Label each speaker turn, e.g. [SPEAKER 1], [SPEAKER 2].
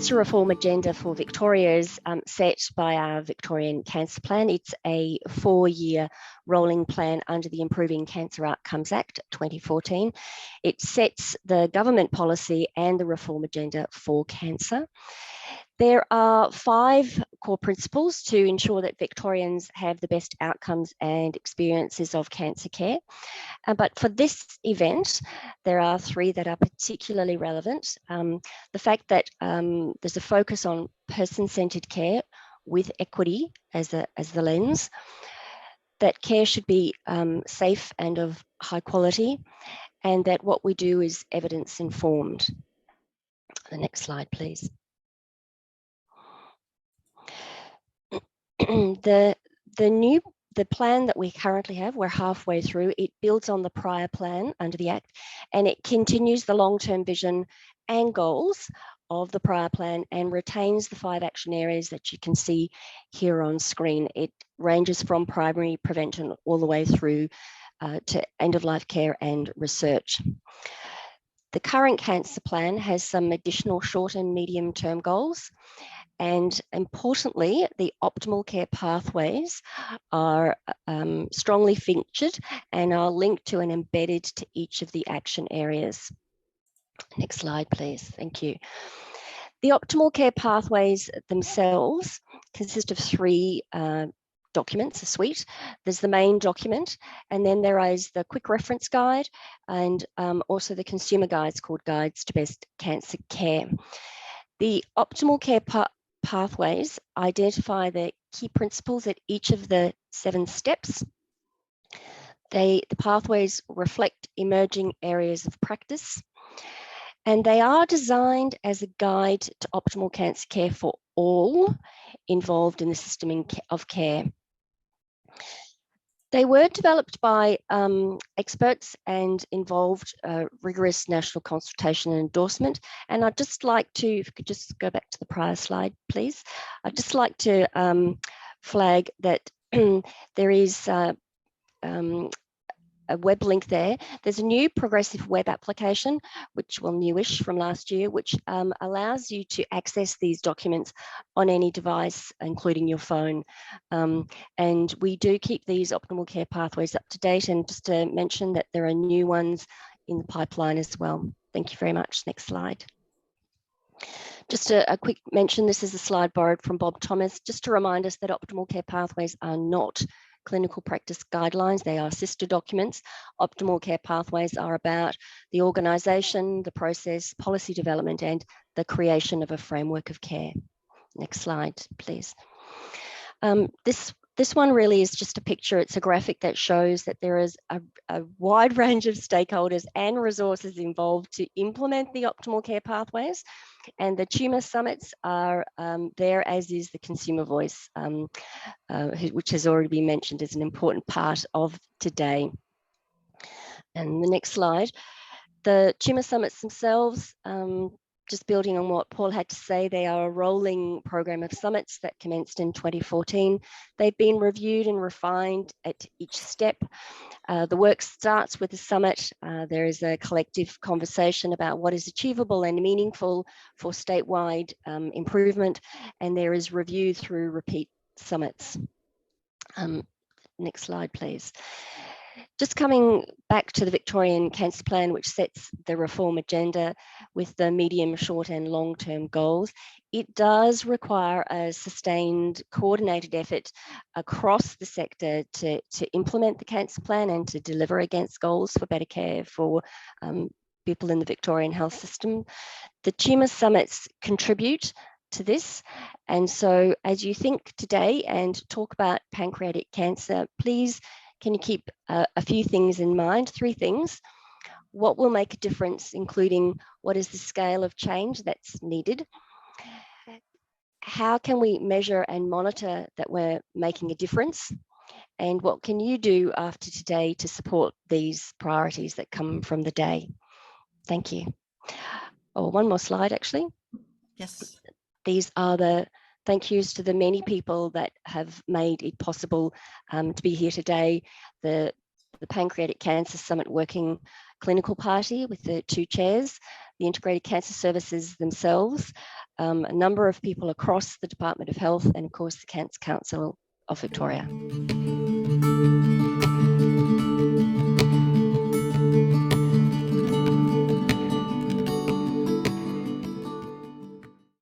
[SPEAKER 1] cancer reform agenda for Victoria is set by our Victorian Cancer Plan. It's a 4-year rolling plan under the Improving Cancer Outcomes Act 2014. It sets the government policy and the reform agenda for cancer. There are 5 core principles to ensure that Victorians have the best outcomes and experiences of cancer care. But for this event, there are 3 that are particularly relevant. The fact that there's a focus on person-centred care with equity as the lens, that care should be safe and of high quality, and that what we do is evidence-informed. The next slide, please. The plan that we currently have, we're halfway through, it builds on the prior plan under the Act, and it continues the long-term vision and goals of the prior plan and retains the 5 action areas that you can see here on screen. It ranges from primary prevention all the way through to end-of-life care and research. The current cancer plan has some additional short and medium-term goals. And importantly, the optimal care pathways are strongly featured and are linked to and embedded to each of the action areas. Next slide, please. Thank you. The optimal care pathways themselves consist of 3 documents, a suite. There's the main document, and then there is the quick reference guide and also the consumer guides called Guides to Best Cancer Care. The optimal care pathways identify the key principles at each of the 7 steps. The pathways reflect emerging areas of practice, and they are designed as a guide to optimal cancer care for all involved in the system of care. They were developed by experts and involved rigorous national consultation and endorsement. And I'd just like to, if we could just go back to the prior slide, please. I'd just like to flag that there is a web link there. There's a new progressive web application, which will newish from last year, which allows you to access these documents on any device, including your phone. And we do keep these optimal care pathways up to date. And just to mention that there are new ones in the pipeline as well. Thank you very much. Next slide. Just a quick mention, this is a slide borrowed from Bob Thomas, just to remind us that optimal care pathways are not clinical practice guidelines, they are sister documents. Optimal care pathways are about the organisation, the process, policy development, and the creation of a framework of care. Next slide, please. This one really is just a picture. It's a graphic that shows that there is a wide range of stakeholders and resources involved to implement the optimal care pathways. And the tumour summits are there, as is the consumer voice, which has already been mentioned as an important part of today. And the next slide. The tumour summits themselves, just building on what Paul had to say, they are a rolling program of summits that commenced in 2014. They've been reviewed and refined at each step. The work starts with the summit. There is a collective conversation about what is achievable and meaningful for statewide improvement, and there is review through repeat summits. Next slide, please. Just coming back to the Victorian Cancer Plan, which sets the reform agenda with the medium, short and long-term goals, it does require a sustained, coordinated effort across the sector to implement the cancer plan and to deliver against goals for better care for people in the Victorian health system. The tumour summits contribute to this, and so as you think today and talk about pancreatic cancer, please can you keep a few things in mind, 3 things. What will make a difference, including what is the scale of change that's needed? How can we measure and monitor that we're making a difference? And what can you do after today to support these priorities that come from the day? Thank you. Oh, one more slide, actually.
[SPEAKER 2] Yes.
[SPEAKER 1] These are the thank yous to the many people that have made it possible to be here today. The Pancreatic Cancer Summit Working Clinical Party with the 2 chairs, the Integrated Cancer Services themselves, a number of people across the Department of Health and, of course, the Cancer Council of Victoria.